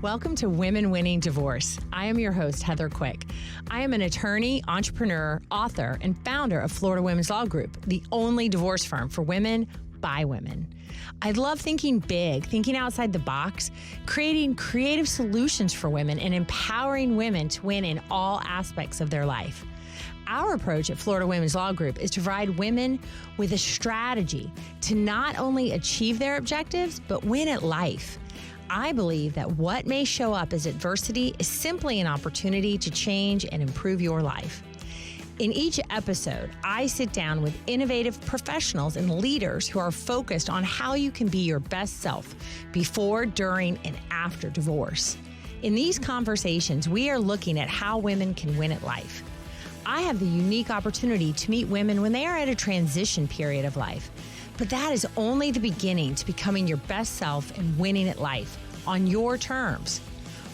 Welcome to Women Winning Divorce. I am your host, Heather Quick. I am an attorney, entrepreneur, author, and founder of Florida Women's Law Group, the only divorce firm for women by women. I love thinking big, thinking outside the box, creating creative solutions for women, and empowering women to win in all aspects of their life. Our approach at Florida Women's Law Group is to provide women with a strategy to not only achieve their objectives, but win at life. I believe that what may show up as adversity is simply an opportunity to change and improve your life. In each episode, I sit down with innovative professionals and leaders who are focused on how you can be your best self before, during, and after divorce. In these conversations, we are looking at how women can win at life. I have the unique opportunity to meet women when they are at a transition period of life. But that is only the beginning to becoming your best self and winning at life on your terms.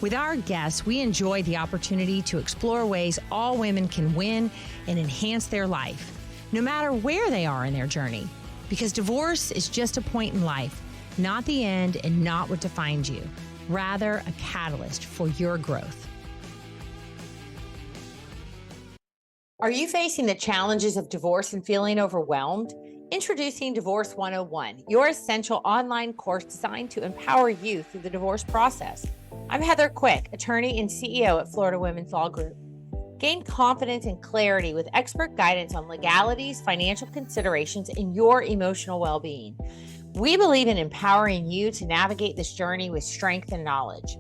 With our guests, we enjoy the opportunity to explore ways all women can win and enhance their life, no matter where they are in their journey. Because divorce is just a point in life, not the end and not what defines you, rather a catalyst for your growth. Are you facing the challenges of divorce and feeling overwhelmed? Introducing Divorce 101, your essential online course designed to empower you through the divorce process. I'm Heather Quick, attorney and CEO at Florida Women's Law Group. Gain confidence and clarity with expert guidance on legalities, financial considerations, and your emotional well-being. We believe in empowering you to navigate this journey with strength and knowledge.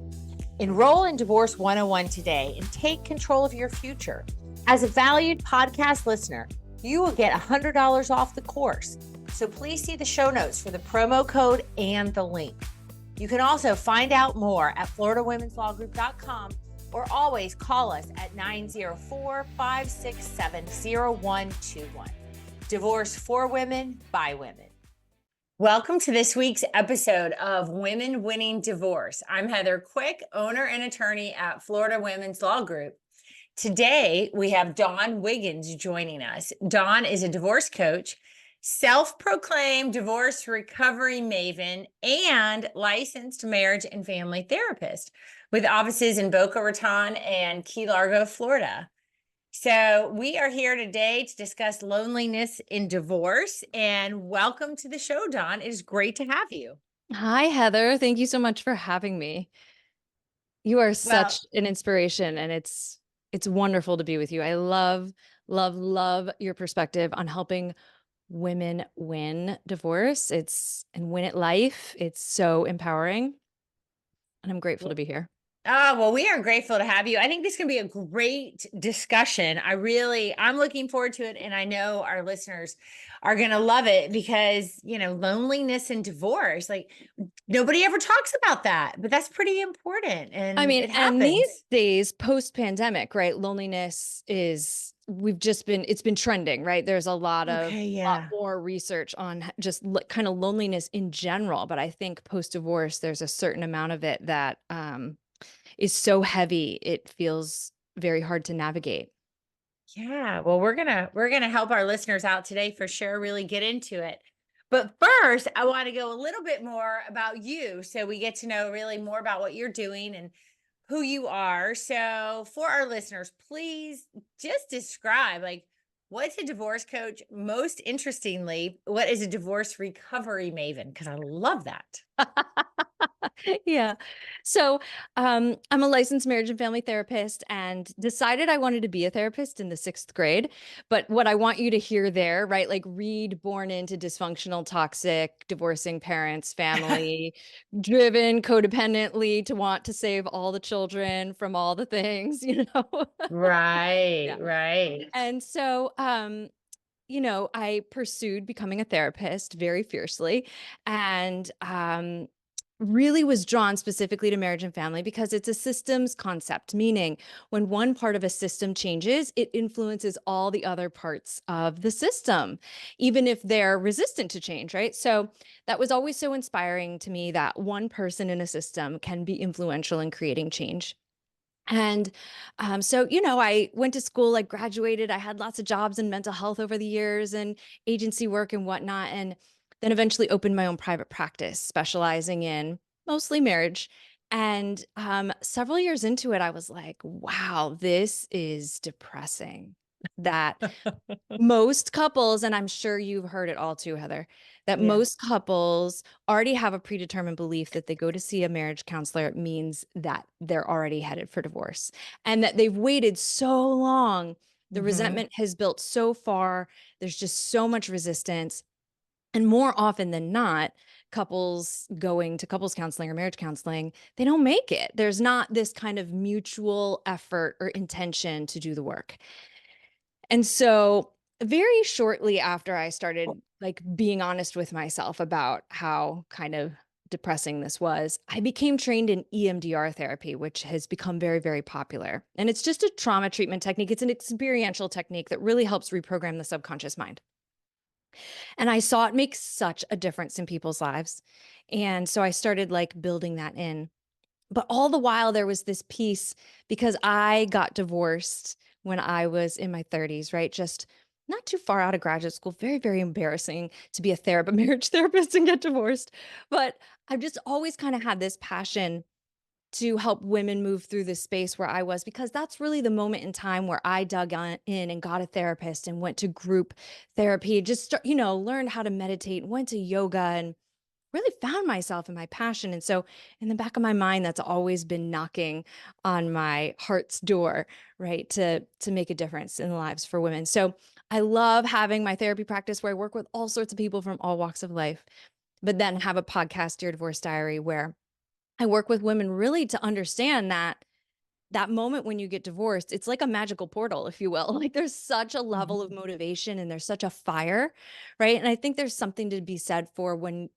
Enroll in Divorce 101 today and take control of your future. As a valued podcast listener, you will get $100 off the course. So please see the show notes for the promo code and the link. You can also find out more at floridawomensLawGroup.com or always call us at 904-567-0121. Divorce for women by women. Welcome to this week's episode of Women Winning Divorce. I'm Heather Quick, owner and attorney at Florida Women's Law Group. Today, we have Dawn Wiggins joining us. Dawn is a divorce coach, self-proclaimed divorce recovery maven, and licensed marriage and family therapist with offices in Boca Raton and Key Largo, Florida. So we are here today to discuss loneliness in divorce, and welcome to the show, Dawn. It is great to have you. Hi, Heather. Thank you so much for having me. You are such an inspiration, and it's wonderful to be with you. I love your perspective on helping women win divorce. And win at life. It's so empowering. And I'm grateful to be here. Oh, well, we are grateful to have you. I think this can be a great discussion. I'm looking forward to it. And I know our listeners are going to love it because, loneliness and divorce, like nobody ever talks about that, but that's pretty important. And I mean, it happens. and these days post-pandemic, right? Loneliness it's been trending, right? There's a lot more research on just kind of loneliness in general. But I think post-divorce, there's a certain amount of it that, is so heavy, it feels very hard to navigate. Yeah, well, we're gonna help our listeners out today for sure, really get into it. But first, I want to go a little bit more about you so we get to know really more about what you're doing and who you are. So for our listeners, please just describe, what's a divorce coach? Most interestingly, what is a divorce recovery maven? Because I love that. Yeah. So I'm a licensed marriage and family therapist and decided I wanted to be a therapist in the 6th grade. But what I want you to hear there, right? Like read born into dysfunctional, toxic, divorcing parents, family, driven codependently to want to save all the children from all the things, Right, Yeah. right. And so, I pursued becoming a therapist very fiercely and really was drawn specifically to marriage and family because it's a systems concept, meaning when one part of a system changes, it influences all the other parts of the system, even if they're resistant to change, right? So that was always so inspiring to me that one person in a system can be influential in creating change. And so, I went to school, I graduated, I had lots of jobs in mental health over the years and agency work and whatnot. And then eventually opened my own private practice, specializing in mostly marriage And several years into it, I was like, wow, this is depressing. That most couples, and I'm sure you've heard it all too, Heather, that Yeah. most couples already have a predetermined belief that they go to see a marriage counselor means that they're already headed for divorce and that they've waited so long. The Mm-hmm. resentment has built so far. There's just so much resistance. And more often than not, couples going to couples counseling or marriage counseling, they don't make it. There's not this kind of mutual effort or intention to do the work. And so, very shortly after I started like being honest with myself about how kind of depressing this was, I became trained in EMDR therapy, which has become very, very popular. And it's just a trauma treatment technique. It's an experiential technique that really helps reprogram the subconscious mind. And I saw it make such a difference in people's lives. And so I started like building that in. But all the while, there was this piece because I got divorced when I was in my 30s, right? Just not too far out of graduate school. Very, very embarrassing to be a marriage therapist and get divorced. But I've just always kind of had this passion to help women move through this space where I was, because that's really the moment in time where I dug in and got a therapist and went to group therapy, just learned how to meditate, went to yoga, and really found myself and my passion. And so in the back of my mind, that's always been knocking on my heart's door, right? To make a difference in the lives for women. So I love having my therapy practice where I work with all sorts of people from all walks of life, but then have a podcast, Dear Divorce Diary, where I work with women really to understand that moment when you get divorced, it's like a magical portal, if you will. Like there's such a level of motivation and there's such a fire, right? And I think there's something to be said for when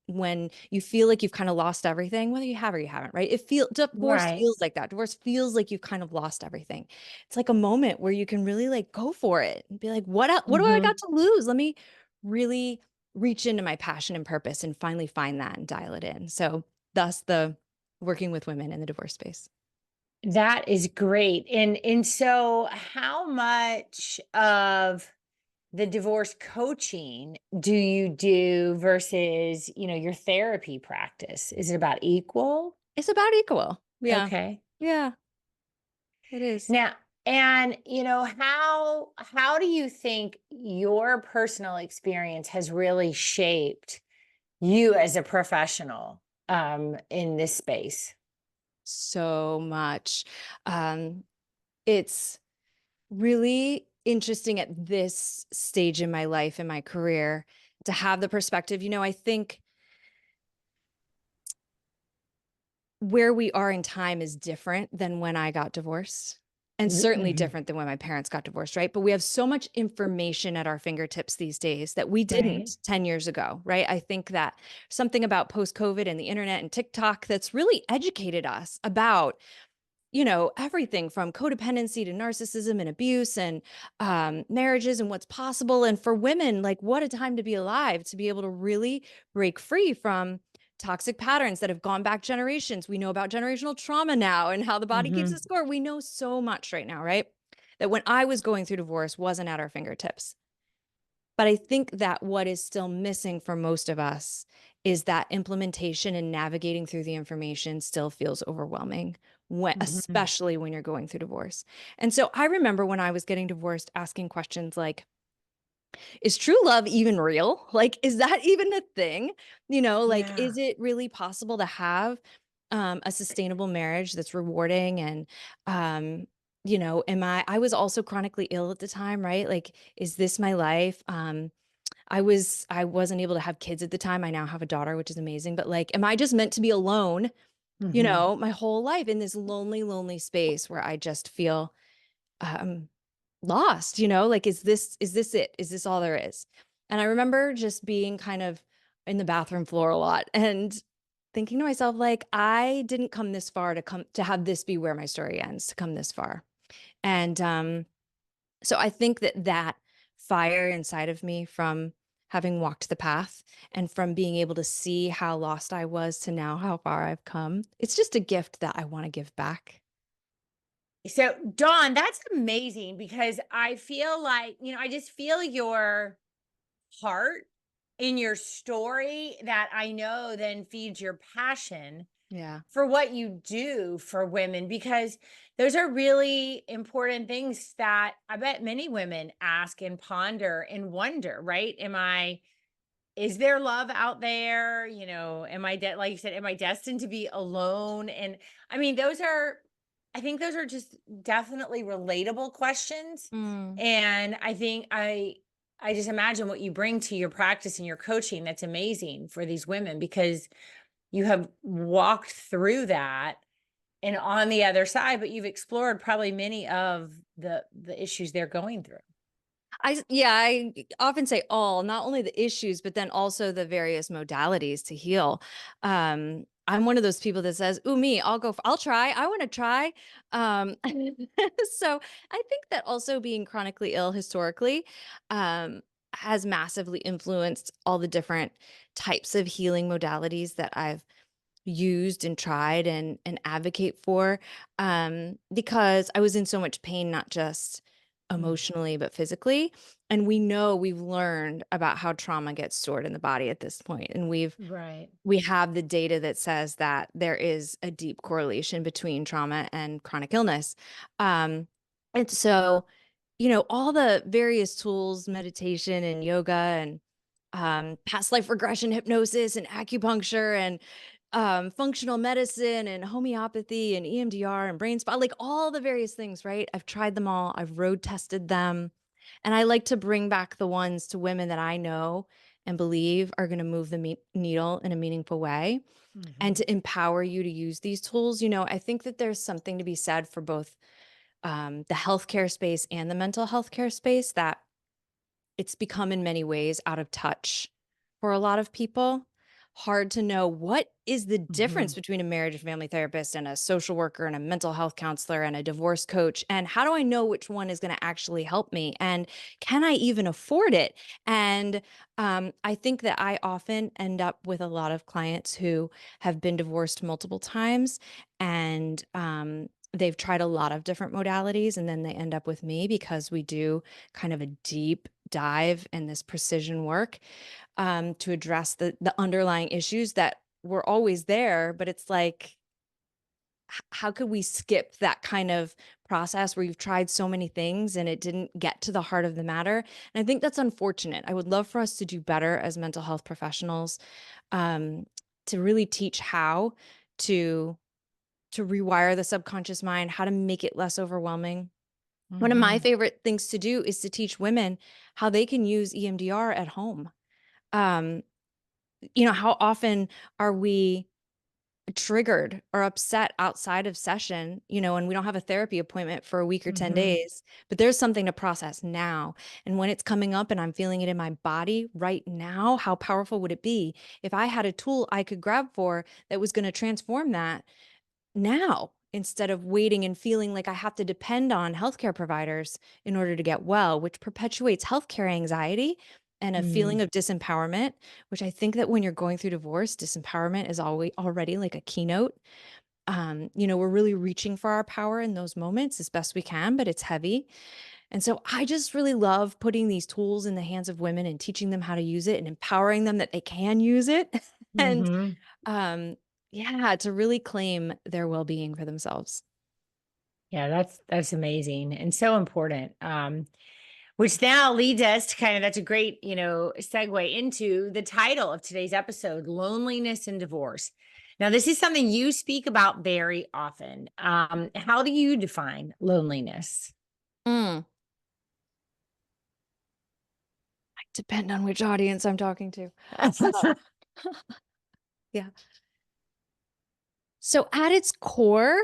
you feel like you've kind of lost everything, whether you have or you haven't, right? Divorce Right. feels like that. Divorce feels like you've kind of lost everything. It's like a moment where you can really like go for it and be like, what do I Mm-hmm. got to lose? Let me really reach into my passion and purpose and finally find that and dial it in. So thus the working with women in the divorce space. That is great. And so how much of the divorce coaching do you do versus, your therapy practice? Is it about equal? It's about equal. Yeah. Okay. Yeah, it is. Now, and how do you think your personal experience has really shaped you as a professional in this space? So much. Um, it's really interesting at this stage in my life, in my career, to have the perspective. I think where we are in time is different than when I got divorced. And certainly Mhm. different than when my parents got divorced, right? But we have so much information at our fingertips these days that we Right. didn't 10 years ago, right? I think that something about post COVID and the internet and TikTok that's really educated us about everything from codependency to narcissism and abuse and marriages and what's possible. And for women, like what a time to be alive, to be able to really break free from toxic patterns that have gone back generations. We know about generational trauma now and how the body keeps Mhm. a score. We know so much right now, right? That when I was going through divorce wasn't at our fingertips. But I think that what is still missing for most of us is that implementation and navigating through the information still feels overwhelming, Mhm. especially when you're going through divorce. And so I remember when I was getting divorced, asking questions like, is true love even real? Like, is that even a thing? Like, Yeah. is it really possible to have a sustainable marriage that's rewarding? And, I was also chronically ill at the time, right? Like, is this my life? I wasn't able to have kids at the time. I now have a daughter, which is amazing. But like, am I just meant to be alone, Mhm. my whole life in this lonely, lonely space where I just feel um lost, like is this it? Is this all there is? And I remember just being kind of in the bathroom floor a lot and thinking to myself, like, I didn't come this far to have this be where my story ends, to come this far. And so I think that fire inside of me from having walked the path and from being able to see how lost I was to now how far I've come, it's just a gift that I want to give back. So, Dawn, that's amazing because I feel like, I just feel your heart in your story that I know then feeds your passion Yeah. for what you do for women, because those are really important things that I bet many women ask and ponder and wonder, right? Is there love out there? Am I like you said, am I destined to be alone? And I mean, I think those are just definitely relatable questions. Mm. And I think I just imagine what you bring to your practice and your coaching. That's amazing for these women, because you have walked through that and on the other side, but you've explored probably many of the issues they're going through. I often say all, not only the issues, but then also the various modalities to heal. I'm one of those people that says, "Ooh, me, I'll try. I want to try." Um, so I think that also being chronically ill historically, has massively influenced all the different types of healing modalities that I've used and tried and advocate for, because I was in so much pain, not just Mm. emotionally, but physically. And we've learned about how trauma gets stored in the body at this point. And Right. we have the data that says that there is a deep correlation between trauma and chronic illness. Um, and so, all the various tools, meditation and yoga and past life regression hypnosis and acupuncture and functional medicine and homeopathy and EMDR and brain spa, like all the various things, right? I've tried them all. I've road tested them. And I like to bring back the ones to women that I know and believe are going to move the needle in a meaningful way, and Mhm. to empower you to use these tools. I think that there's something to be said for both the healthcare space and the mental health care space, that it's become in many ways out of touch for a lot of people. Hard to know what is the difference Mhm. between a marriage and family therapist and a social worker and a mental health counselor and a divorce coach. And how do I know which one is going to actually help me? And can I even afford it? And I think that I often end up with a lot of clients who have been divorced multiple times, and they've tried a lot of different modalities, and then they end up with me because we do kind of a deep dive in this precision work, to address the underlying issues that were always there. But it's like, how could we skip that kind of process where you've tried so many things and it didn't get to the heart of the matter? And I think that's unfortunate. I would love for us to do better as mental health professionals, um, to really teach how to rewire the subconscious mind, how to make it less overwhelming. One of my Mhm. favorite things to do is to teach women how they can use EMDR at home. Um, how often are we triggered or upset outside of session, and we don't have a therapy appointment for a week or 10 Mhm. days, but there's something to process now. And when it's coming up and I'm feeling it in my body right now, how powerful would it be if I had a tool I could grab for that was going to transform that now, instead of waiting and feeling like I have to depend on healthcare providers in order to get well, which perpetuates healthcare anxiety and a Mm. feeling of disempowerment, which I think that when you're going through divorce, disempowerment is already like a keynote. We're really reaching for our power in those moments as best we can, but it's heavy. And so I just really love putting these tools in the hands of women and teaching them how to use it and empowering them that they can use it. And Mhm. um, yeah, to really claim their well-being for themselves. Yeah, that's amazing and so important. Which now leads us to that's a great, segue into the title of today's episode, Loneliness and Divorce. Now, this is something you speak about very often. How do you define loneliness? Mm. Depend on which audience I'm talking to. Yeah. So at its core,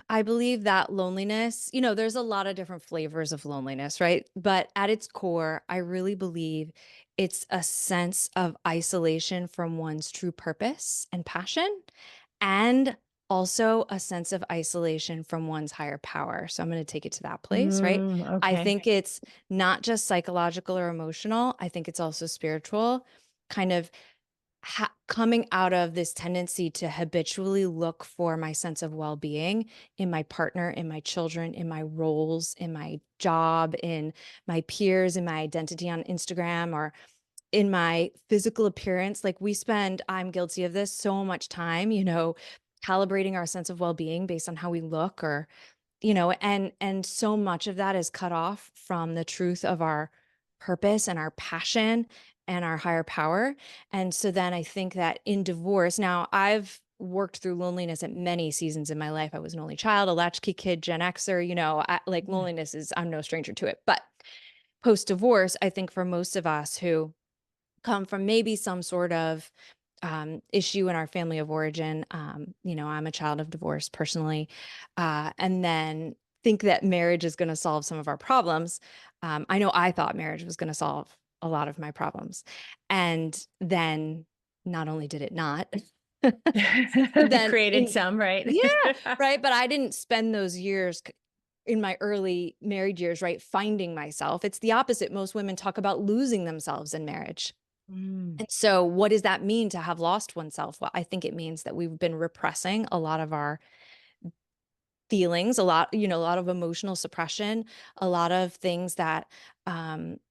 I believe that loneliness, there's a lot of different flavors of loneliness, right? But at its core, I really believe it's a sense of isolation from one's true purpose and passion, and also a sense of isolation from one's higher power. So I'm going to take it to that place, right? I Okay. think it's not just psychological or emotional, I think it's also spiritual, kind of coming out of this tendency to habitually look for my sense of well-being in my partner, in my children, in my roles, in my job, in my peers, in my identity on Instagram, or in my physical appearance. Like I'm guilty of this, so much time, calibrating our sense of well-being based on how we look, or, you know, and so much of that is cut off from the truth of our purpose and our passion and our higher power. And so then I think that in divorce, now I've worked through loneliness at many seasons in my life. I was an only child, a latchkey kid, Gen Xer, you know, like Yeah. loneliness is, I'm no stranger to it. But post divorce, I think for most of us who come from maybe some sort of issue in our family of origin. You know, I'm a child of divorce personally, and then think that marriage is going to solve some of our problems. I know I thought marriage was going to solve a lot of my problems. And then not only did it not, then Created some, right? yeah, right. But I didn't spend those years in my early married years, right, finding myself. It's the opposite. Most women talk about losing themselves in marriage. Mm. And so, what does that mean to have lost oneself? Well, I think it means that we've been repressing a lot of our feelings, a lot, you know, a lot of emotional suppression, a lot of things that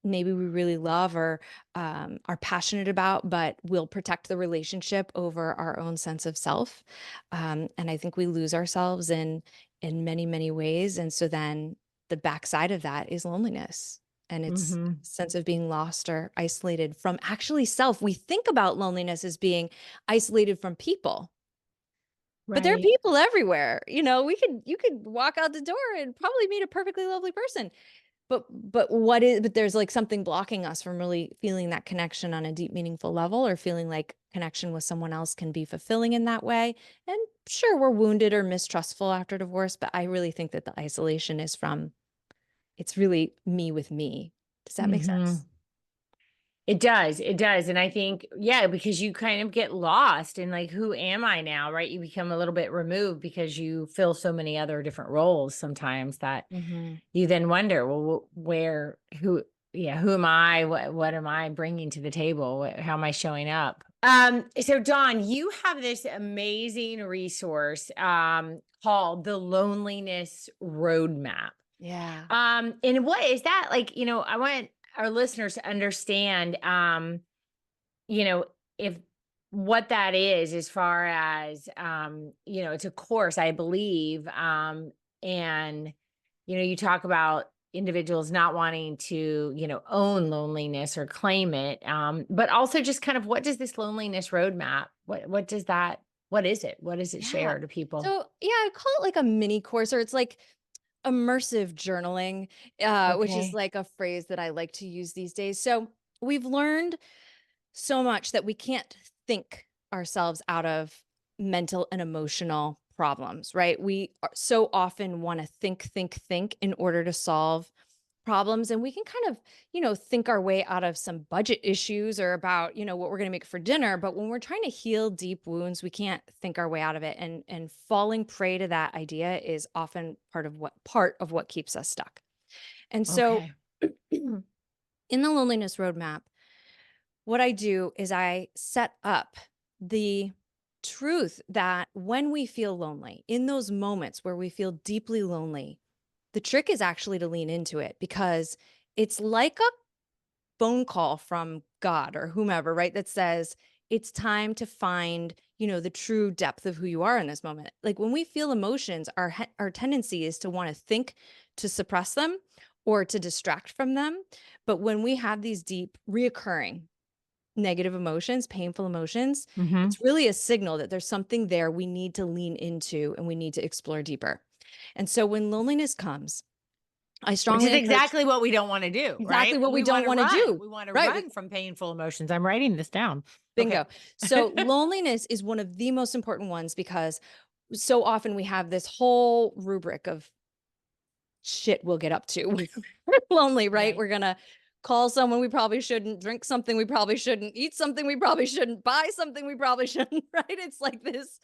maybe we really love or are passionate about, but will protect the relationship over our own sense of self. And I think we lose ourselves in many, many ways. And so then the backside of that is loneliness. And it's Hmm. a sense of being lost or isolated from actually self. We think about loneliness as being isolated from people, but there are Right. people everywhere. You know, you could walk out the door and probably meet a perfectly lovely person. But there's like something blocking us from really feeling that connection on a deep, meaningful level, or feeling like connection with someone else can be fulfilling in that way. And sure, we're wounded or mistrustful after divorce, but I really think that the isolation is from, it's really me with me. Does that make Hmm. sense? It does. It does. And I think, yeah, because you kind of get lost in like, who am I now? Right. You become a little bit removed because you fill so many other different roles sometimes that Hmm. you then wonder, well, where, who, yeah, who am I? What am I bringing to the table? How am I showing up? So Dawn, you have this amazing resource, called the Loneliness Roadmap. Yeah. And what is that like? I want our listeners to understand, you know, if what that is as far as, it's a course, I believe. And, you talk about individuals not wanting to, own loneliness or claim it. But also just kind of what does this loneliness roadmap, what does that, what is it? What does it Yeah. share to people? So yeah, I call it like a mini course, or it's like immersive journaling, which is Okay. like a phrase that I like to use these days. So we've learned so much that we can't think ourselves out of mental and emotional problems, right? So often want to think in order to solve problems. And we can kind of, think our way out of some budget issues or about, what we're going to make for dinner. But when we're trying to heal deep wounds, we can't think our way out of it. And falling prey to that idea is often part of what keeps us stuck. And so Okay. in the loneliness roadmap, what I do is I set up the truth that when we feel lonely, in those moments where we feel deeply lonely, the trick is actually to lean into it, because it's like a phone call from God or whomever, right? That says it's time to find, the true depth of who you are in this moment. Like when we feel emotions, our tendency is to want to think, to suppress them, or to distract from them. But when we have these deep, reoccurring negative emotions, painful emotions, Hmm. it's really a signal that there's something there we need to lean into and we need to explore deeper. And so when loneliness comes, I Which is strongly encourage exactly what we don't wanna do, exactly right? what we We don't wanna want to run. do. We wanna Right. run from painful emotions. I'm writing this down. Okay. Bingo. So loneliness is one of the most important ones, because so often we have this whole rubric of shit we'll get up to. We're lonely, right? Right. We're gonna call someone we probably shouldn't, drink something we probably shouldn't, eat something we probably shouldn't, buy something we probably shouldn't, right? It's like this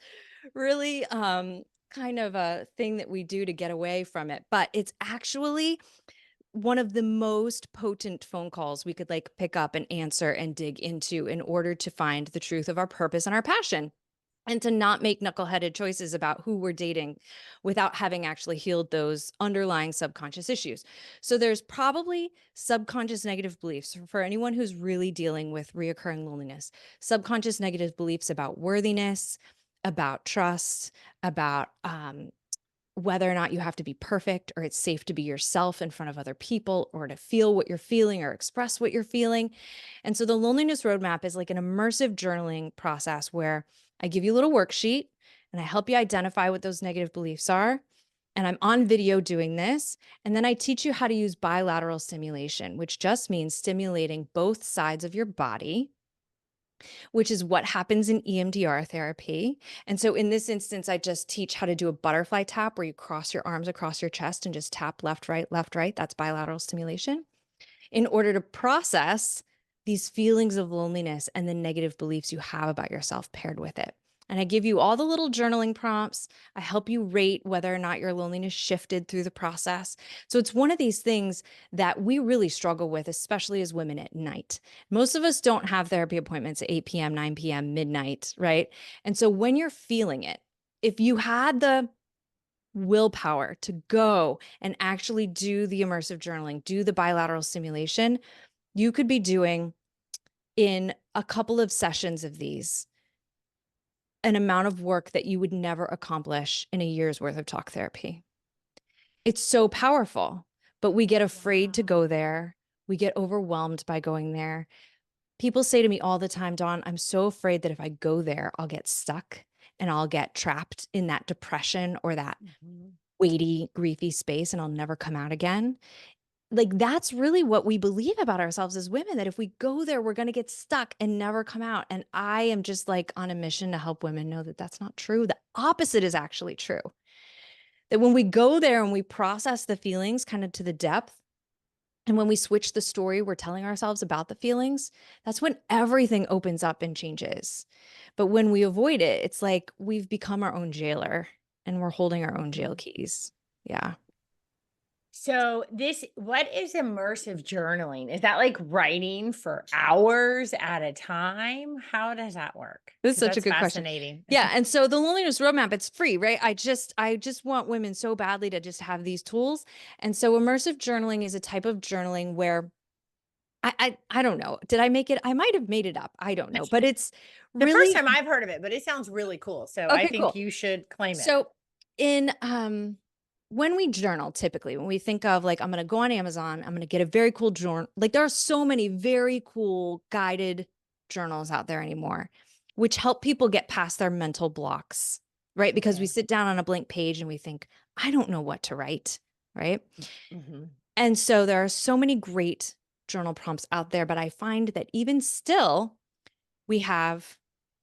really kind of a thing that we do to get away from it. But it's actually one of the most potent phone calls we could like pick up and answer and dig into in order to find the truth of our purpose and our passion, and to not make knuckleheaded choices about who we're dating without having actually healed those underlying subconscious issues. So there's probably subconscious negative beliefs for anyone who's really dealing with reoccurring loneliness, subconscious negative beliefs about worthiness, about trust, about whether or not you have to be perfect or it's safe to be yourself in front of other people or to feel what you're feeling or express what you're feeling. And so the loneliness roadmap is like an immersive journaling process where I give you a little worksheet and I help you identify what those negative beliefs are. And I'm on video doing this. And then I teach you how to use bilateral stimulation, which just means stimulating both sides of your body, which is what happens in EMDR therapy. And so in this instance, I just teach how to do a butterfly tap where you cross your arms across your chest and just tap left, right, left, right. That's bilateral stimulation in order to process these feelings of loneliness and the negative beliefs you have about yourself paired with it. And I give you all the little journaling prompts. I help you rate whether or not your loneliness shifted through the process. So it's one of these things that we really struggle with, especially as women at night. Most of us don't have therapy appointments at 8 p.m., 9 p.m., midnight, right? And so when you're feeling it, if you had the willpower to go and actually do the immersive journaling, do the bilateral stimulation, you could be doing in a couple of sessions of these an amount of work that you would never accomplish in a year's worth of talk therapy. It's so powerful, but we get afraid to go there. We get overwhelmed by going there. People say to me all the time, Dawn, I'm so afraid that if I go there, I'll get stuck and I'll get trapped in that depression or that weighty, griefy space and I'll never come out again. Like that's really what we believe about ourselves as women, that if we go there, we're going to get stuck and never come out. And I am just like on a mission to help women know that that's not true. The opposite is actually true. That when we go there and we process the feelings kind of to the depth, and when we switch the story we're telling ourselves about the feelings, that's when everything opens up and changes. But when we avoid it, it's like we've become our own jailer and we're holding our own jail keys. Yeah. So what is immersive journaling? Is that like writing for hours at a time? How does that work? This is 'Cause such a that's good question. fascinating. Yeah. And so the loneliness roadmap, it's free, right? I just want women so badly to just have these tools. And so immersive journaling is a type of journaling where I don't know. Did I make it? I might have made it up. I don't know. But it's The first really time I've heard of it, but it sounds really cool. So I okay, think cool. you should claim it. So in when we journal, typically, when we think of like, I'm going to go on Amazon, I'm going to get a very cool journal. Like there are so many very cool guided journals out there anymore, which help people get past their mental blocks, right? Because we Okay. sit down on a blank page and we think, I don't know what to write, right? Mhm. And so there are so many great journal prompts out there, but I find that even still, we have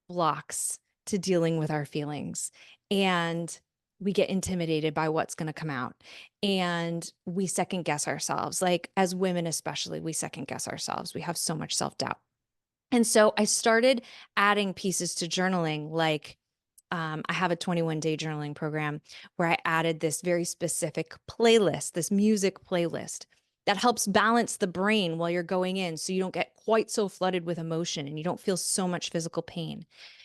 blocks to dealing with our feelings and we get intimidated by what's going to come out and we second guess ourselves. Like as women, especially, we second guess ourselves. We have so much self-doubt. And so I started adding pieces to journaling, like I have a 21-day journaling program where I added this very specific playlist, this music playlist that helps balance the brain while you're going in so you don't get quite so flooded with emotion and you don't feel so much physical pain.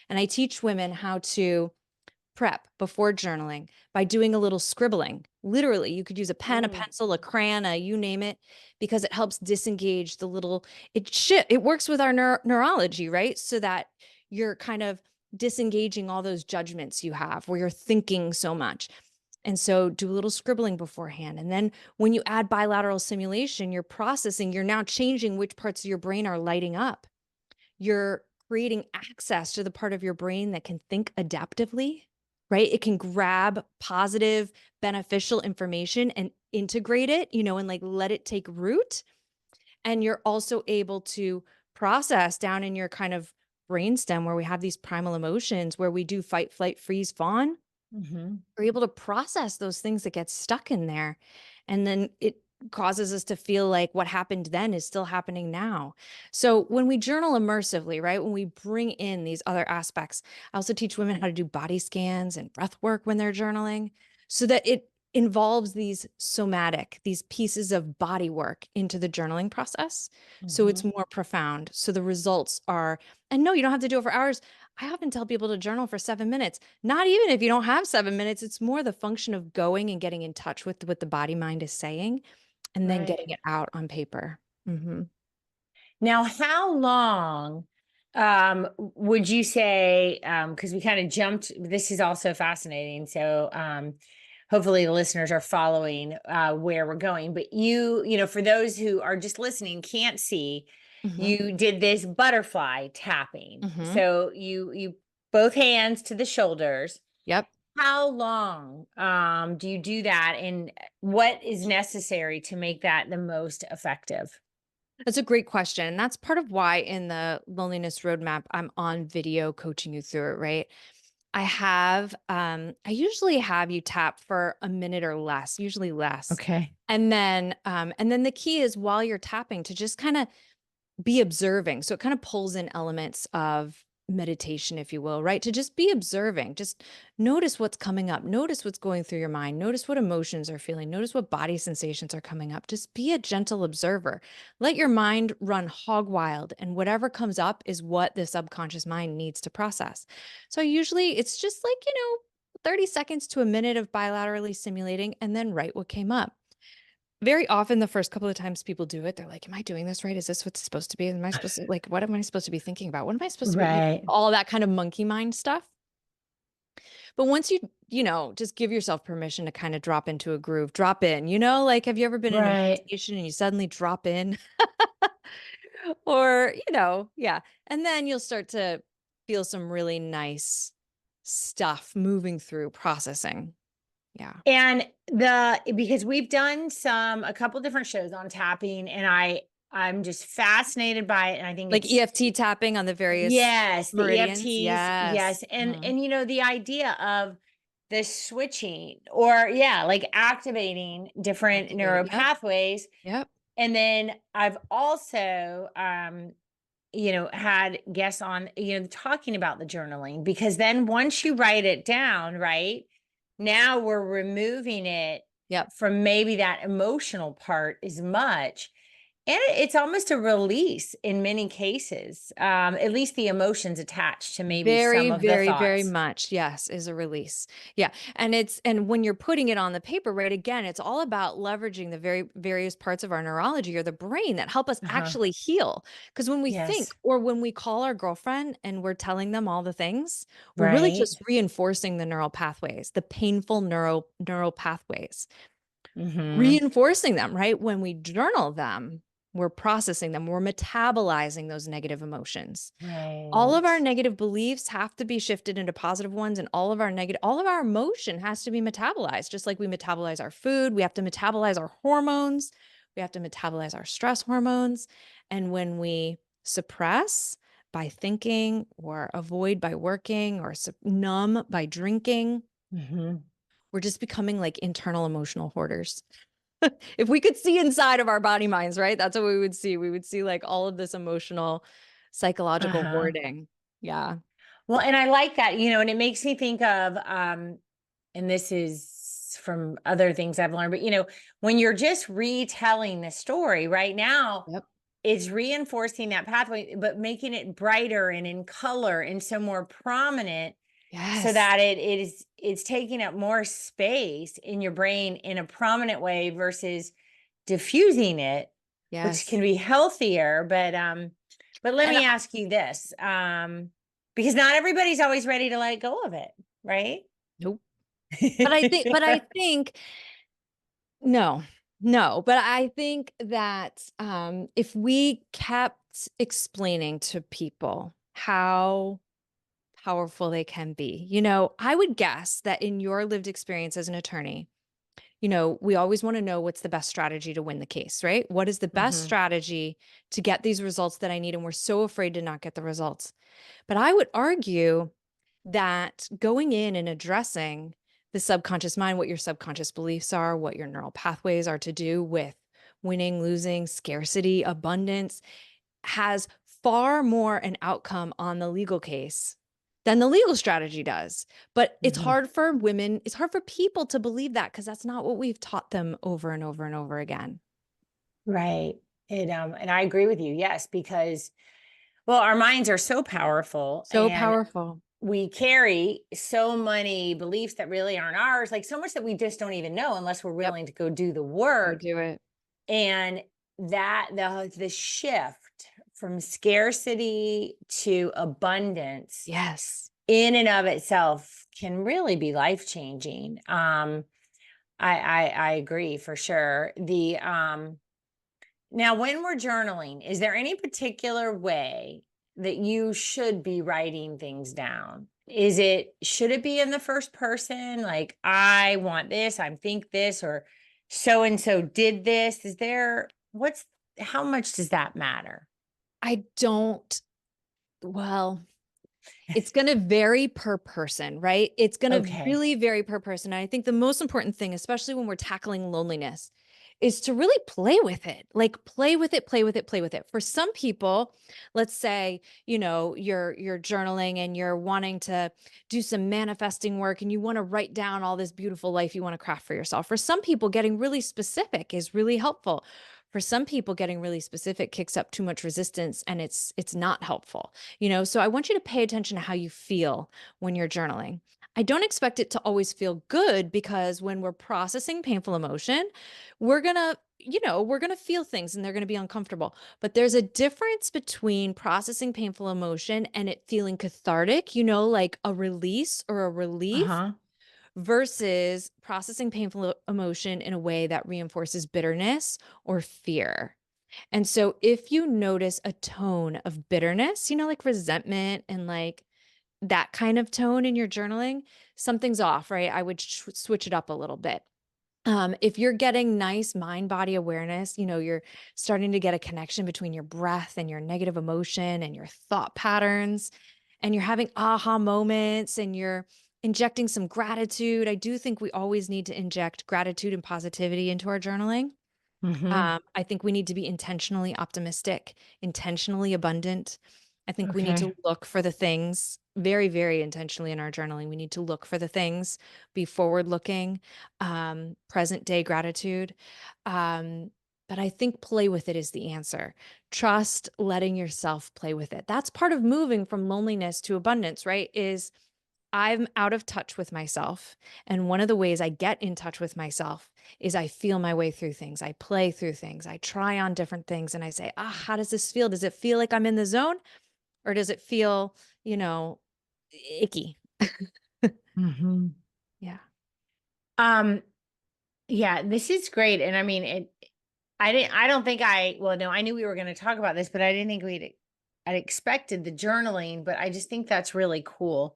And I teach women how to prep before journaling by doing a little scribbling. Literally, you could use a pen, a pencil, a crayon, you name it, because it helps disengage the little, it works with our neurology, right? So that you're kind of disengaging all those judgments you have where you're thinking so much. And so do a little scribbling beforehand. And then when you add bilateral simulation, you're processing, you're now changing which parts of your brain are lighting up. You're creating access to the part of your brain that can think adaptively, right? It can grab positive, beneficial information and integrate it, and like let it take root. And you're also able to process down in your kind of brainstem where we have these primal emotions, where we do fight, flight, freeze, fawn. Mhm. We're able to process those things that get stuck in there. And then it causes us to feel like what happened then is still happening now. So when we journal immersively, right, when we bring in these other aspects, I also teach women how to do body scans and breath work when they're journaling so that it involves these pieces of body work into the journaling process. So it's Mhm. more profound. So the results are, and no, you don't have to do it for hours. I often tell people to journal for 7 minutes. Not even if you don't have 7 minutes, it's more the function of going and getting in touch with what the body mind is saying and then Right. getting it out on paper. Now, how long Would you say, because we kind of jumped, this is also fascinating. So, hopefully the listeners are following, where we're going, but for those who are just listening, can't see, Mhm. you did this butterfly tapping. Mhm. So you both hands to the shoulders. Yep. How long, do you do that? And what is necessary to make that the most effective? That's a great question. And that's part of why in the loneliness roadmap, I'm on video coaching you through it, right? I usually have you tap for a minute or less, usually less. Okay. And then the key is while you're tapping to just kind of be observing. So it kind of pulls in elements of meditation, if you will, right? To just be observing, just notice what's coming up, notice what's going through your mind, notice what emotions are feeling, notice what body sensations are coming up. Just be a gentle observer. Let your mind run hog wild, and whatever comes up is what the subconscious mind needs to process. So usually it's just like, 30 seconds to a minute of bilaterally simulating and then write what came up. Very often, the first couple of times people do it, they're like, "Am I doing this right? Is this what's supposed to be? Am I supposed to like, what am I supposed to be thinking about? What am I supposed to be?" Right. All that kind of monkey mind stuff. But once you, just give yourself permission to kind of drop into a groove, drop in, like, have you ever been in a Right. meditation and you suddenly drop in? Or, yeah. And then you'll start to feel some really nice stuff moving through processing. Yeah. And because we've done a couple different shows on tapping, and I'm just fascinated by it. And I think Like it's, EFT tapping on the various yes, the meridians. EFTs, Yes. yes. And Mhm. the idea of the switching, or yeah, like activating different Activate neural it. Yep. pathways. Yep. And then I've also, had guests on, talking about the journaling, because then once you write it down, right, now we're removing it Yep. from maybe that emotional part as much. And it's almost a release in many cases, at least the emotions attached to maybe Very, some of the very, very thoughts. much. Yes, is a release. Yeah. And when you're putting it on the paper, right? Again, it's all about leveraging the very various parts of our neurology or the brain that help us Uh-huh. actually heal. Because when we think Yes. or when we call our girlfriend and we're telling them all the things, we're really Right. just reinforcing the neural pathways, the painful neural pathways. Mm-hmm. Reinforcing them, right? When we journal them, we're processing them, we're metabolizing those negative emotions. All of our Right. negative beliefs have to be shifted into positive ones, and all of our emotion has to be metabolized. Just like we metabolize our food, we have to metabolize our hormones, we have to metabolize our stress hormones. And when we suppress by thinking or avoid by working or numb by drinking, Mm-hmm. we're just becoming like internal emotional hoarders. If we could see inside of our body minds, right? That's what we would see. We would see like all of this emotional, psychological Uh-huh. hoarding. Yeah. Well, and I like that, and it makes me think of, and this is from other things I've learned, but when you're just retelling the story right now, Yep. it's reinforcing that pathway, but making it brighter and in color and so more prominent, so Yes. that it's taking up more space in your brain in a prominent way versus diffusing it, which Yes. can be healthier. But let And me ask you this, because not everybody's always ready to let go of it, right? nope. But I think no. No, but I think that if we kept explaining to people how powerful they can be, I would guess that in your lived experience as an attorney, we always want to know what's the best strategy to win the case, right? What is the best Mhm. strategy to get these results that I need? And we're so afraid to not get the results. But I would argue that going in and addressing the subconscious mind, what your subconscious beliefs are, what your neural pathways are to do with winning, losing, scarcity, abundance, has far more an outcome on the legal case than the legal strategy does. But it's Mhm. hard for women, it's hard for people to believe that because that's not what we've taught them over and over and over again. Right. And I agree with you. Yes, because, well, our minds are so powerful, So and powerful. we carry so many beliefs that really aren't ours, like so much that we just don't even know unless we're Yep. willing to go do the Go work. do it. And that the shift from scarcity to abundance Yes. in and of itself can really be life-changing. I agree for sure. Now when we're journaling, is there any particular way that you should be writing things down? Should it be in the first person? Like, I want this, I think this, or so and so did this. How much does that matter? I don't, well, it's going to vary per person, right? It's going to Okay. really vary per person. And I think the most important thing, especially when we're tackling loneliness, is to really play with it. Like play with it, play with it, play with it. For some people, let's say, you're journaling and you're wanting to do some manifesting work and you want to write down all this beautiful life you want to craft for yourself. For some people, getting really specific is really helpful. For some people, getting really specific kicks up too much resistance and it's not helpful. So I want you to pay attention to how you feel when you're journaling. I don't expect it to always feel good, because when we're processing painful emotion, we're going to we're going to feel things and they're going to be uncomfortable. But there's a difference between processing painful emotion and it feeling cathartic, like a release or a relief, Uh-huh. versus processing painful emotion in a way that reinforces bitterness or fear. And so if you notice a tone of bitterness, like resentment and like that kind of tone in your journaling, something's off, right? I would switch it up a little bit. If you're getting nice mind body awareness, you're starting to get a connection between your breath and your negative emotion and your thought patterns, and you're having aha moments and you're injecting some gratitude. I do think we always need to inject gratitude and positivity into our journaling. Mm-hmm. I think we need to be intentionally optimistic, intentionally abundant. I think we need Okay. to look for the things very, very intentionally in our journaling. We need to look for the things, be forward looking, present day gratitude. But I think play with it is the answer. Trust letting yourself play with it. That's part of moving from loneliness to abundance, right? Is I'm out of touch with myself. And one of the ways I get in touch with myself is I feel my way through things. I play through things. I try on different things and I say, how does this feel? Does it feel like I'm in the zone, or does it feel, icky? Mm-hmm. Yeah. Um, yeah, this is great. And I mean, I don't think well, no, I knew we were going to talk about this, but I didn't think I'd expected the journaling, but I just think that's really cool.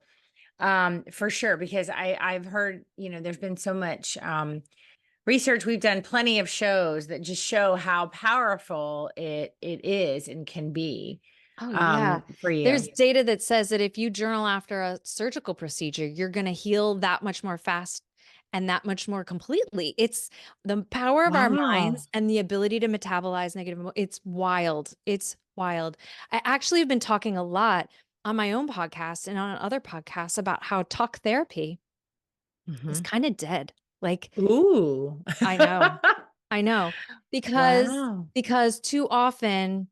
For sure, because I've heard, there's been so much, research. We've done plenty of shows that just show how powerful it is and can be, Oh, yeah. for you. There's data that says that if you journal after a surgical procedure, you're going to heal that much more fast and that much more completely. It's the power of our Wow. minds and the ability to metabolize it's wild. It's wild. I actually have been talking a lot on my own podcast and on other podcasts about how talk therapy is Hmm. kind of dead. Like, Ooh. I know, I know, because Wow. too often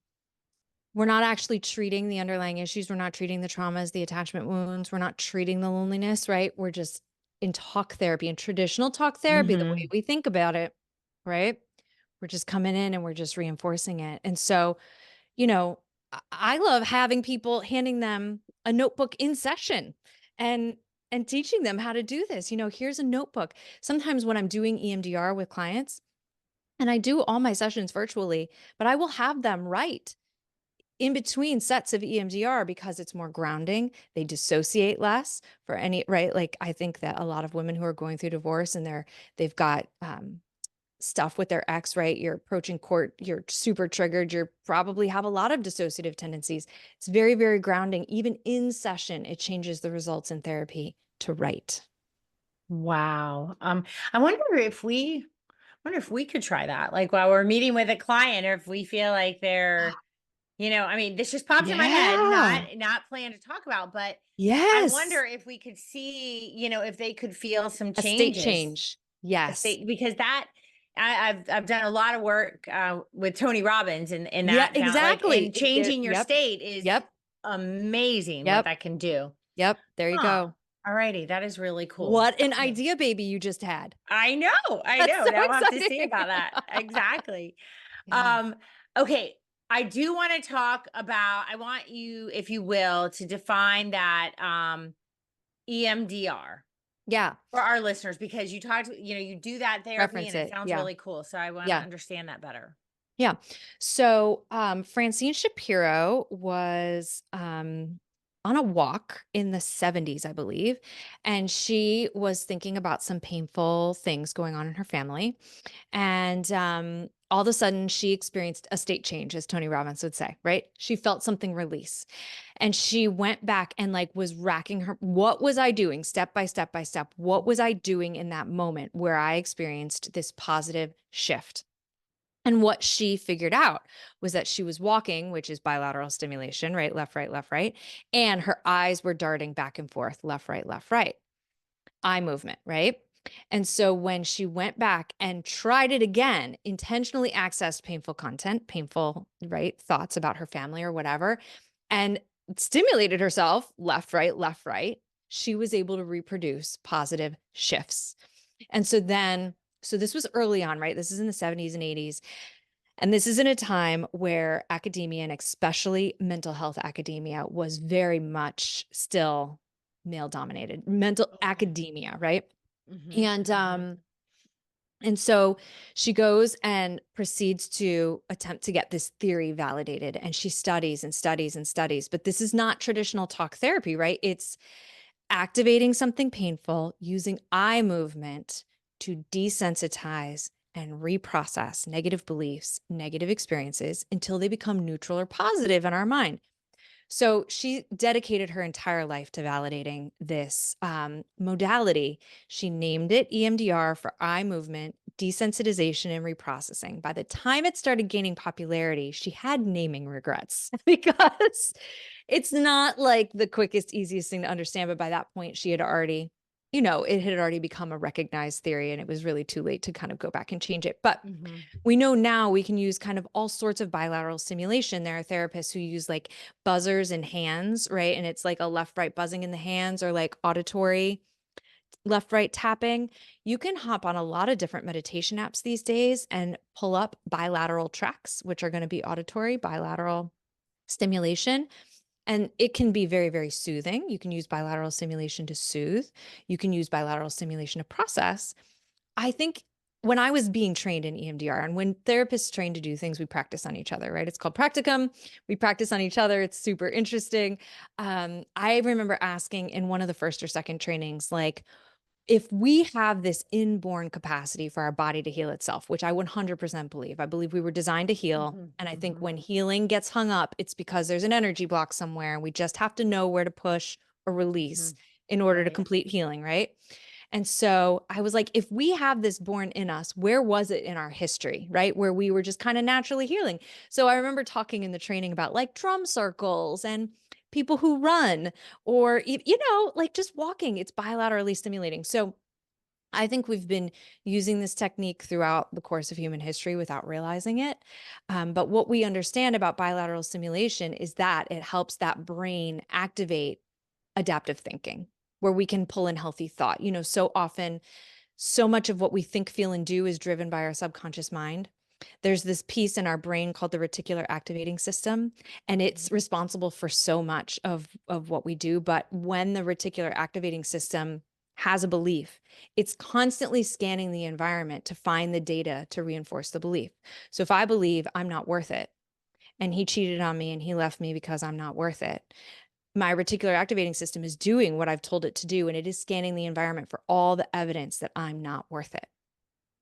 we're not actually treating the underlying issues. We're not treating the traumas, the attachment wounds. We're not treating the loneliness, right? We're just in talk therapy, in traditional talk therapy, the way Hmm. we think about it, right? We're just coming in and we're just reinforcing it. And so, you know, I love having people, handing them a notebook in session and teaching them how to do this. Here's a notebook. Sometimes when I'm doing EMDR with clients, and I do all my sessions virtually, but I will have them write in between sets of EMDR because it's more grounding. They dissociate less for any, right? Like I think that a lot of women who are going through divorce and they've got stuff with their ex, right? You're approaching court, you're super triggered, you probably have a lot of dissociative tendencies. It's very, very grounding. Even in session, it changes the results in therapy to write. Wow. I wonder if we could try that, like while we're meeting with a client, or if we feel like they're, I mean, this just popped in my head, Yeah. not planned to talk about, but I Yes. wonder if we could see, if they could feel some A state changes, change. Yes. because I've done a lot of work with Tony Robbins, and Yeah, that found like, exactly. and changing your Yep. state is Yep. amazing what Yep. that can do. Yep. There you Huh. go. All righty. That is really cool. What an Okay. idea, baby, you just had. I know. I That's know. so Now we'll have to see exciting. about that. Exactly. Yeah. Um, okay. I do want to talk about, I want you, if you will, to define that EMDR Yeah. for our listeners, because you talked, you do that therapy Reference and it it. sounds Yeah. really cool. So I want to Yeah. understand that better. Yeah. So Francine Shapiro was on a walk in the 70s, I believe. And she was thinking about some painful things going on in her family. And all of a sudden, she experienced a state change, as Tony Robbins would say, right? She felt something release. And she went back and like was racking her, what was I doing step by step by step? What was I doing in that moment where I experienced this positive shift? And what she figured out was that she was walking, which is bilateral stimulation, right? Left, right, left, right. And her eyes were darting back and forth, left, right. Eye movement, right? And so when she went back and tried it again, intentionally accessed painful content, painful, right? Thoughts about her family or whatever, and stimulated herself, left, right, she was able to reproduce positive shifts. And so this was early on, right? This is in the 70s and 80s. And this is in a time where academia, and especially mental health academia, was very much still male dominated, mental academia, right? And so she goes and proceeds to attempt to get this theory validated, and she studies and studies and studies. But this is not traditional talk therapy, right? It's activating something painful using eye movement to desensitize and reprocess negative beliefs, negative experiences until they become neutral or positive in our mind. So she dedicated her entire life to validating this modality. She named it EMDR for eye movement, desensitization, and reprocessing. By the time it started gaining popularity, she had naming regrets because it's not like the quickest, easiest thing to understand. But by that point, she had already, it had already become a recognized theory, and it was really too late to kind of go back and change it. But we know now we can use kind of all sorts of bilateral stimulation. There are therapists who use like buzzers in hands, right? And it's like a left, right buzzing in the hands, or like auditory left, right tapping. You can hop on a lot of different meditation apps these days and pull up bilateral tracks, which are going to be auditory bilateral stimulation. And it can be very, very soothing. You can use bilateral stimulation to soothe. You can use bilateral stimulation to process. I think when I was being trained in EMDR, and when therapists train to do things, we practice on each other, right? It's called practicum. We practice on each other. It's super interesting. I remember asking in one of the first or second trainings, like, if we have this inborn capacity for our body to heal itself, which I 100% believe, I believe we were designed to heal. And I think when healing gets hung up, it's because there's an energy block somewhere, and we just have to know where to push or release in order to complete healing, right? And so I was like, if we have this born in us, where was it in our history, right? Where we were just kind of naturally healing. So I remember talking in the training about like drum circles and people who run, or, like just walking. It's bilaterally stimulating. So I think we've been using this technique throughout the course of human history without realizing it. But what we understand about bilateral stimulation is that it helps that brain activate adaptive thinking, where we can pull in healthy thought. So often, so much of what we think, feel, and do is driven by our subconscious mind. There's this piece in our brain called the reticular activating system, and it's responsible for so much of what we do. But when the reticular activating system has a belief, it's constantly scanning the environment to find the data to reinforce the belief. So if I believe I'm not worth it, and he cheated on me and he left me because I'm not worth it, my reticular activating system is doing what I've told it to do, and it is scanning the environment for all the evidence that I'm not worth it.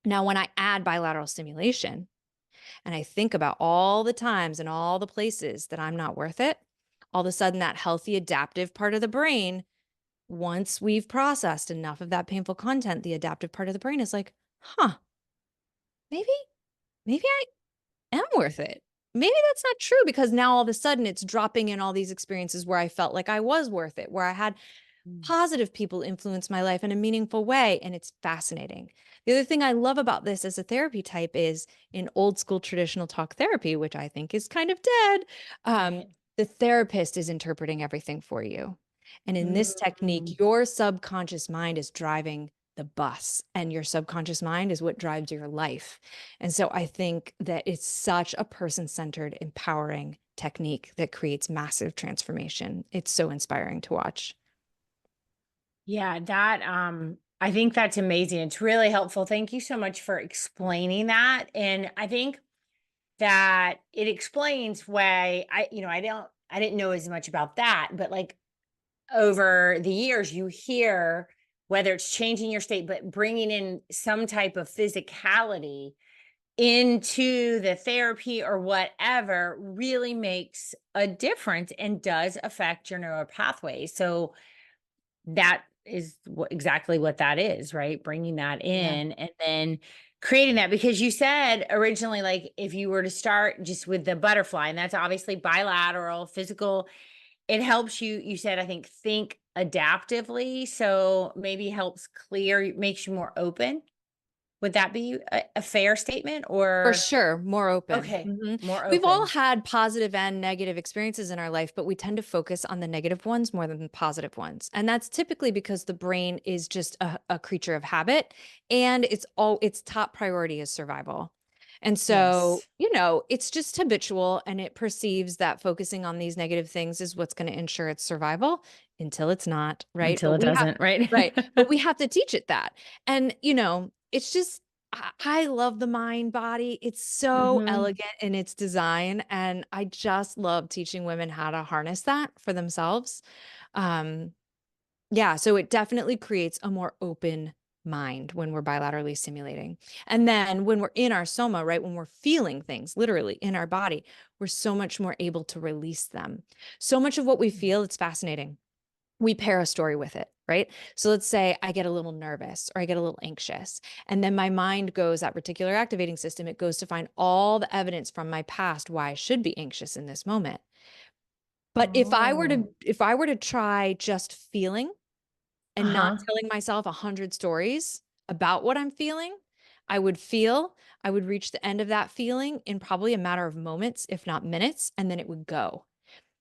Now, when I add bilateral stimulation and I think about all the times and all the places that I'm not worth it, all of a sudden that healthy adaptive part of the brain, once we've processed enough of that painful content, the adaptive part of the brain is like, maybe I am worth it. Maybe that's not true, because now all of a sudden it's dropping in all these experiences where I felt like I was worth it, where I had positive people influence my life in a meaningful way. And it's fascinating. The other thing I love about this as a therapy type is, in old school traditional talk therapy, which I think is kind of dead, the therapist is interpreting everything for you. And in this technique, your subconscious mind is driving the bus, and your subconscious mind is what drives your life. And so I think that it's such a person-centered, empowering technique that creates massive transformation. It's so inspiring to watch. Yeah, that I think that's amazing. It's really helpful. Thank you so much for explaining that. And I think that it explains why I didn't know as much about that, but like over the years you hear whether it's changing your state but bringing in some type of physicality into the therapy or whatever really makes a difference and does affect your neural pathways. So that is exactly what that is, right? Bringing that Yeah. in and then creating that, because you said originally, like, if you were to start just with the butterfly, and that's obviously bilateral, physical, it helps you, you said, I think adaptively. So maybe helps clear, makes you more open. Would that be a fair statement For or? sure, more open. Okay, more We've all open. had positive and negative experiences in our life, but we tend to focus on the negative ones more than the positive ones. And that's typically because the brain is just a creature of habit, and its top priority is survival. And so, Yes. it's just habitual, and it perceives that focusing on these negative things is what's going to ensure its survival until it's not, right? Until it doesn't, right? Right. But we have to teach it that. And, it's just I love the mind body. It's so Hmm. elegant in its design. And I just love teaching women how to harness that for themselves. Um, yeah, so it definitely creates a more open mind when we're bilaterally stimulating. And then when we're in our soma, right, when we're feeling things literally in our body, we're so much more able to release them. So much of what we feel, it's fascinating. We pair a story with it, right? So let's say I get a little nervous or I get a little anxious, and then my mind goes, that reticular activating system, it goes to find all the evidence from my past why I should be anxious in this moment. But Oh, if I were to try just feeling and not uh-huh. telling myself 100 stories about what I'm feeling, I would feel, I would reach the end of that feeling in probably a matter of moments, if not minutes, and then it would go.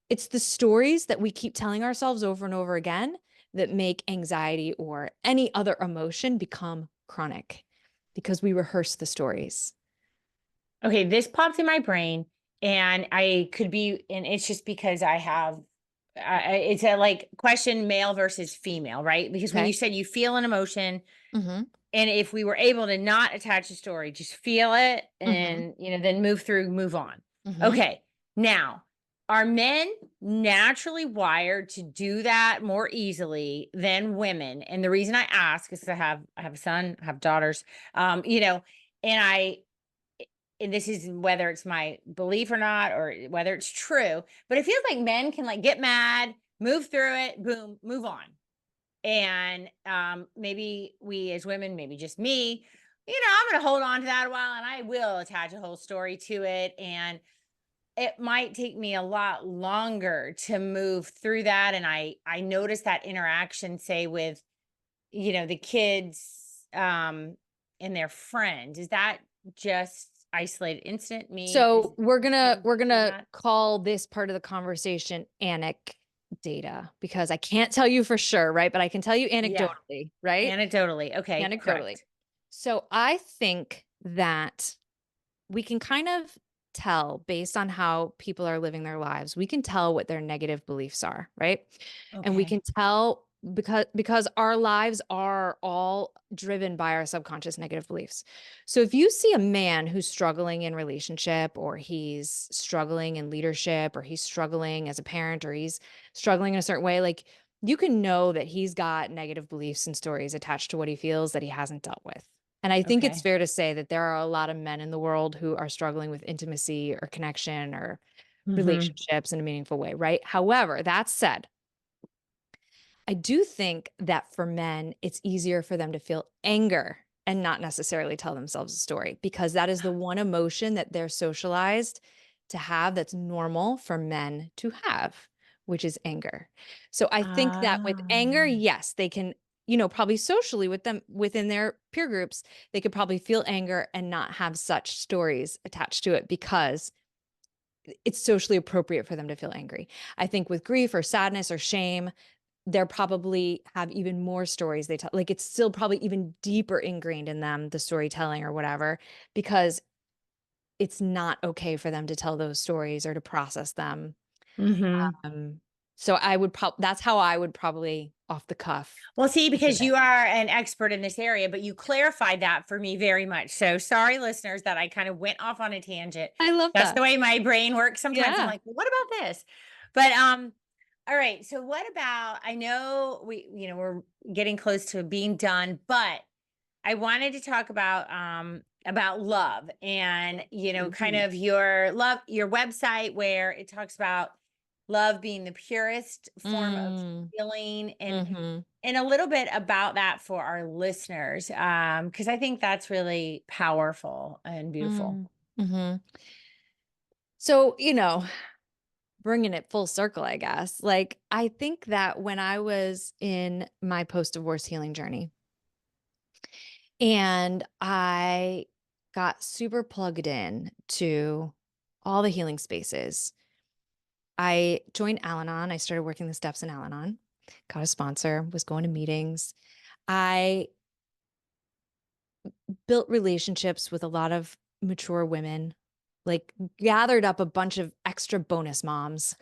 It's the stories that we keep telling ourselves over and over again that make anxiety or any other emotion become chronic because we rehearse the stories. Okay, this popped in my brain, and I could be, and it's just because I have, it's a like question male versus female, right? Because when you Okay. said you feel an emotion, Mhm. and if we were able to not attach a story, just feel it Mhm. and, then move through, move on. Mhm. Okay. Now, are men naturally wired to do that more easily than women? And the reason I ask is 'cause I have a son, I have daughters, and and this is whether it's my belief or not, or whether it's true, but it feels like men can like get mad, move through it, boom, move on. And maybe we as women, maybe just me, I'm going to hold on to that a while, and I will attach a whole story to it. And it might take me a lot longer to move through that. And I notice that interaction, say with, the kids and their friends. Is that just isolated incident? Me as So we're gonna him we're doing gonna that? call this part of the conversation data because I can't tell you for sure, right? But I can tell you Yeah. anecdotally, right? Anecdotally. Okay. Anecdotally. Correct. So I think that we can kind of tell based on how people are living their lives. We can tell what their negative beliefs are, right? And we Okay. can tell because our lives are all driven by our subconscious negative beliefs. So if you see a man who's struggling in relationship, or he's struggling in leadership, or he's struggling as a parent, or he's struggling in a certain way, like, you can know that he's got negative beliefs and stories attached to what he feels that he hasn't dealt with. And I think it's Okay. fair to say that there are a lot of men in the world who are struggling with intimacy or connection or Hmm. relationships in a meaningful way, right? However, that said, I do think that for men, it's easier for them to feel anger and not necessarily tell themselves a story, because that is the one emotion that they're socialized to have that's normal for men to have, which is anger. So I think that with anger, Ah. yes, they can, probably socially with them within their peer groups, they could probably feel anger and not have such stories attached to it because it's socially appropriate for them to feel angry. I think with grief or sadness or shame, they're probably have even more stories they tell. Like it's still probably even deeper ingrained in them, the storytelling or whatever, because it's not okay for them to tell those stories or to process them. Mhm. Um, so I would that's how I would probably off the cuff Well, see, think of because it. you are an expert in this area, but you clarified that for me very much. So sorry, listeners, that I kind of went off on a tangent. I love That's the that. way my brain works. Sometimes I'm Yeah. like, well, what about this? But all right. So what about, I know we're getting close to being done, but I wanted to talk about love and, kind Mhm. of your website where it talks about love being the purest form of Mm. healing, Mhm. and a little bit about that for our listeners, because I think that's really powerful and beautiful. Mm. Mhm. So, bringing it full circle, I guess. Like, I think that when I was in my post-divorce healing journey and I got super plugged in to all the healing spaces, I joined Al-Anon. I started working the steps in Al-Anon, got a sponsor, was going to meetings. I built relationships with a lot of mature women, like gathered up a bunch of extra bonus moms.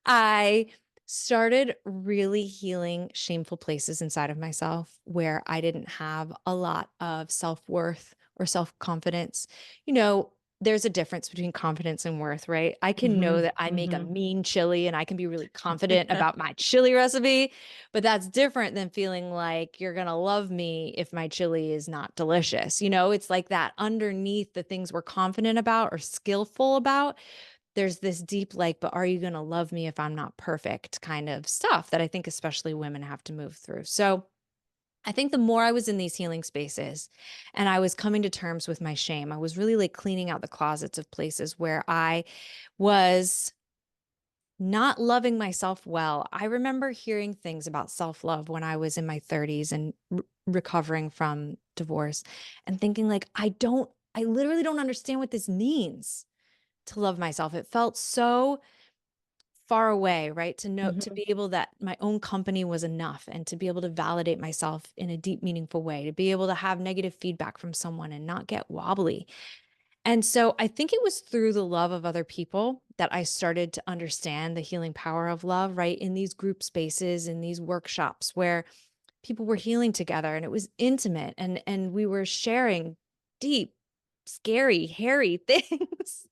I started really healing shameful places inside of myself where I didn't have a lot of self-worth or self-confidence. You know, there's a difference between confidence and worth, right? I can know Mhm, that I make a mhm. mean chili and I can be really confident about my chili recipe, but that's different than feeling like you're going to love me if my chili is not delicious. It's like that underneath the things we're confident about or skillful about. There's this deep, like, but are you going to love me if I'm not perfect kind of stuff that I think especially women have to move through. So I think the more I was in these healing spaces and I was coming to terms with my shame, I was really like cleaning out the closets of places where I was not loving myself well. I remember hearing things about self-love when I was in my 30s and recovering from divorce and thinking like I literally don't understand what this means to love myself. It felt so far away, right? To Mhm. be able that my own company was enough and to be able to validate myself in a deep, meaningful way, to be able to have negative feedback from someone and not get wobbly. And so I think it was through the love of other people that I started to understand the healing power of love, right? In these group spaces, in these workshops where people were healing together and it was intimate and we were sharing deep, scary, hairy things.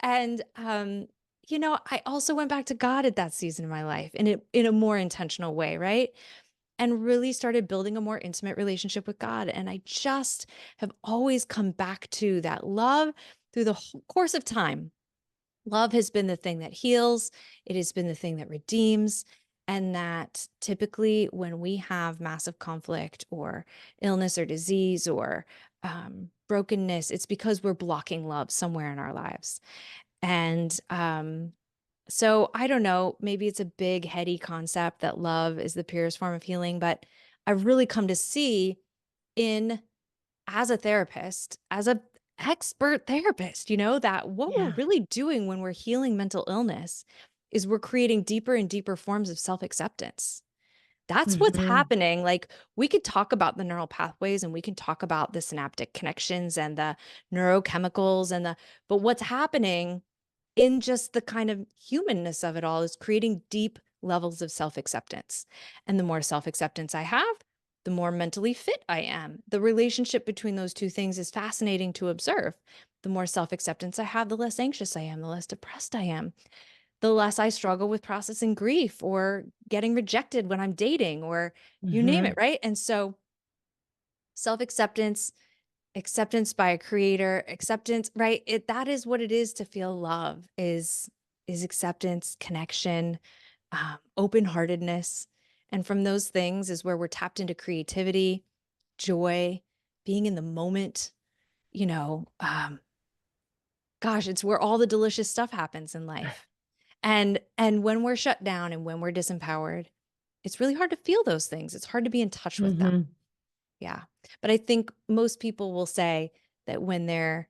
And I also went back to God at that season of my life in a more intentional way, right? And really started building a more intimate relationship with God. And I just have always come back to that love through the whole course of time. Love has been the thing that heals, it has been the thing that redeems. And that typically, when we have massive conflict or illness or disease or brokenness, it's because we're blocking love somewhere in our lives. And so I don't know, maybe it's a big, heady concept that love is the purest form of healing, but I've really come to see in as a therapist, as a expert therapist, that what we're Yeah. really doing when we're healing mental illness is we're creating deeper and deeper forms of self-acceptance. That's what's Mhm. happening. Like we could talk about the neural pathways and we can talk about the synaptic connections and the neurochemicals but what's happening in just the kind of humanness of it all is creating deep levels of self-acceptance. And the more self-acceptance I have, the more mentally fit I am. The relationship between those two things is fascinating to observe. The more self-acceptance I have, the less anxious I am, the less depressed I am, the less I struggle with processing grief or getting rejected when I'm dating or you name it, Mhm. right? And so self-acceptance, acceptance by a creator, acceptance, right? That is what it is to feel love is acceptance, connection, open-heartedness. And from those things is where we're tapped into creativity, joy, being in the moment, you know, um, gosh, it's where all the delicious stuff happens in life. And when we're shut down and when we're disempowered, it's really hard to feel those things. It's hard to be in touch with them. Mhm. Yeah. But I think most people will say that when they're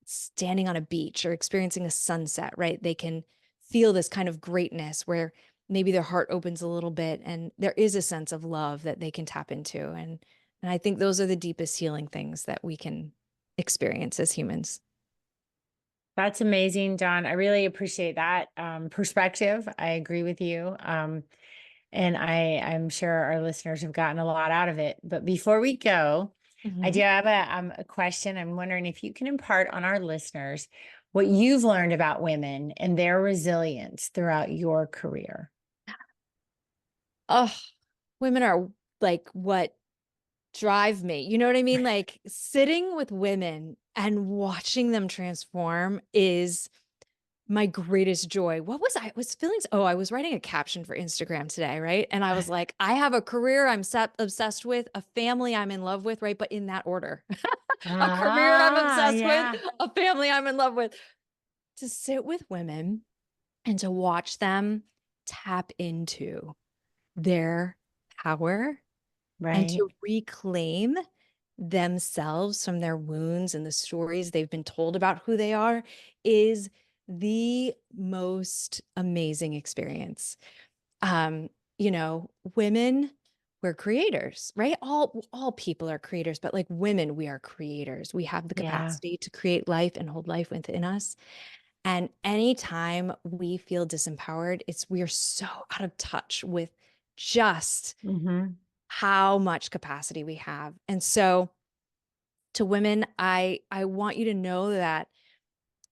standing on a beach or experiencing a sunset, right? They can feel this kind of greatness where maybe their heart opens a little bit and there is a sense of love that they can tap into. And I think those are the deepest healing things that we can experience as humans. That's amazing, Dawn. I really appreciate that perspective. I agree with you. And I'm sure our listeners have gotten a lot out of it. But before we go, I do have a question. I'm wondering if you can impart on our listeners what you've learned about women and their resilience throughout your career. Oh, women are like what drive me. You know what I mean? Like sitting with women and watching them transform is my greatest joy. What was I was feeling? Oh, I was writing a caption for Instagram today, right? And I was like, I have a career I'm obsessed with, a family I'm in love with, right? But in that order, a career I'm obsessed with, a family I'm in love with. To sit with women and to watch them tap into their power and Right. to reclaim themselves from their wounds and the stories they've been told about who they are is the most amazing experience. You know, women, we're creators, right? All people are creators, but like women, we are creators. We have the Yeah. capacity to create life and hold life within us. And anytime we feel disempowered, we are so out of touch with just Mm-hmm. how much capacity we have. And so to women, I want you to know that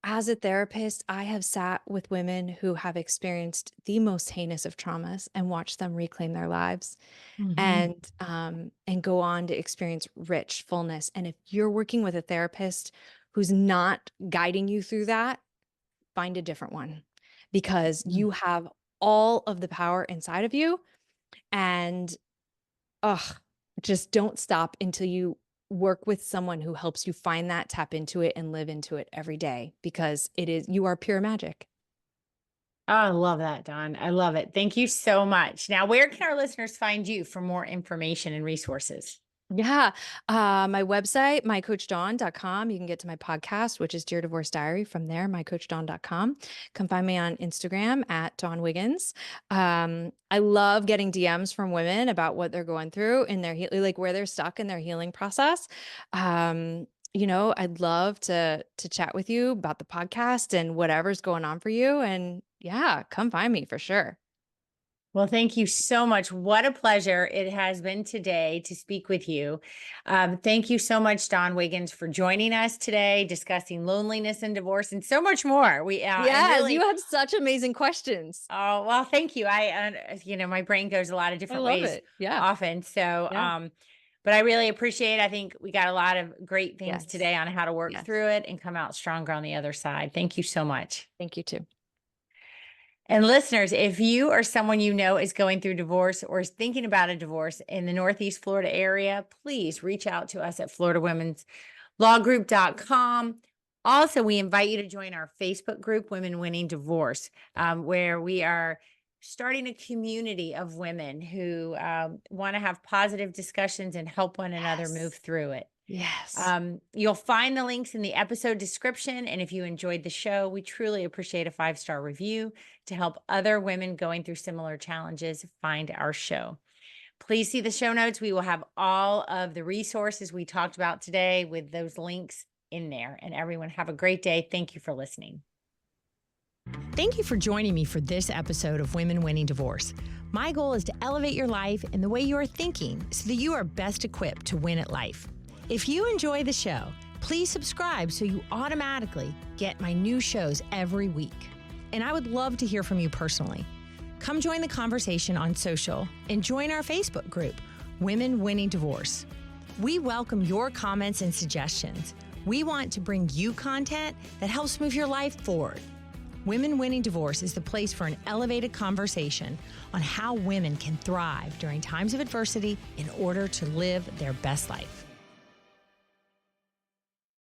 as a therapist, I have sat with women who have experienced the most heinous of traumas and watched them reclaim their lives Mm-hmm. and go on to experience rich fullness. And if you're working with a therapist who's not guiding you through that, find a different one because you have all of the power inside of you. And just don't stop until you work with someone who helps you find that, tap into it, and live into it every day because you are pure magic. Oh, I love that, Dawn. I love it. Thank you so much. Now, where can our listeners find you for more information and resources? Yeah. My website, mycoachdawn.com. You can get to my podcast, which is Dear Divorce Diary. From there, mycoachdawn.com. Come find me on Instagram at Dawn Wiggins. I love getting DMs from women about what they're going through in their like where they're stuck in their healing process. You know, I'd love to chat with you about the podcast and whatever's going on for you. And yeah, come find me for sure. Well, thank you so much. What a pleasure it has been today to speak with you. Thank you so much, Dawn Wiggins, for joining us today, discussing loneliness and divorce and so much more. And Yes, you really, had such amazing questions. oh, well, thank you. My brain goes a lot of I different love ways it. Yeah. often. So, Yeah. but I really appreciate it. I think we got a lot of great things Yes. today on how to work Yes. through it and come out stronger on the other side. Thank you so much. Thank you too. And listeners, if you or someone you know is going through divorce or is thinking about a divorce in the Northeast Florida area, please reach out to us at FloridaWomen'sLawGroup.com. Also, we invite you to join our Facebook group, Women Winning Divorce, where we are starting a community of women who want to have positive discussions and help one another move through it. Yes. You'll find the links in the episode description. And if you enjoyed the show, we truly appreciate a 5-star review to help other women going through similar challenges find our show. Please see the show notes. We will have all of the resources we talked about today with those links in there. And everyone have a great day. Thank you for listening. Thank you for joining me for this episode of Women Winning Divorce. My goal is to elevate your life and the way you are thinking so that you are best equipped to win at life. If you enjoy the show, please subscribe so you automatically get my new shows every week. And I would love to hear from you personally. Come join the conversation on social and join our Facebook group, Women Winning Divorce. We welcome your comments and suggestions. We want to bring you content that helps move your life forward. Women Winning Divorce is the place for an elevated conversation on how women can thrive during times of adversity in order to live their best life.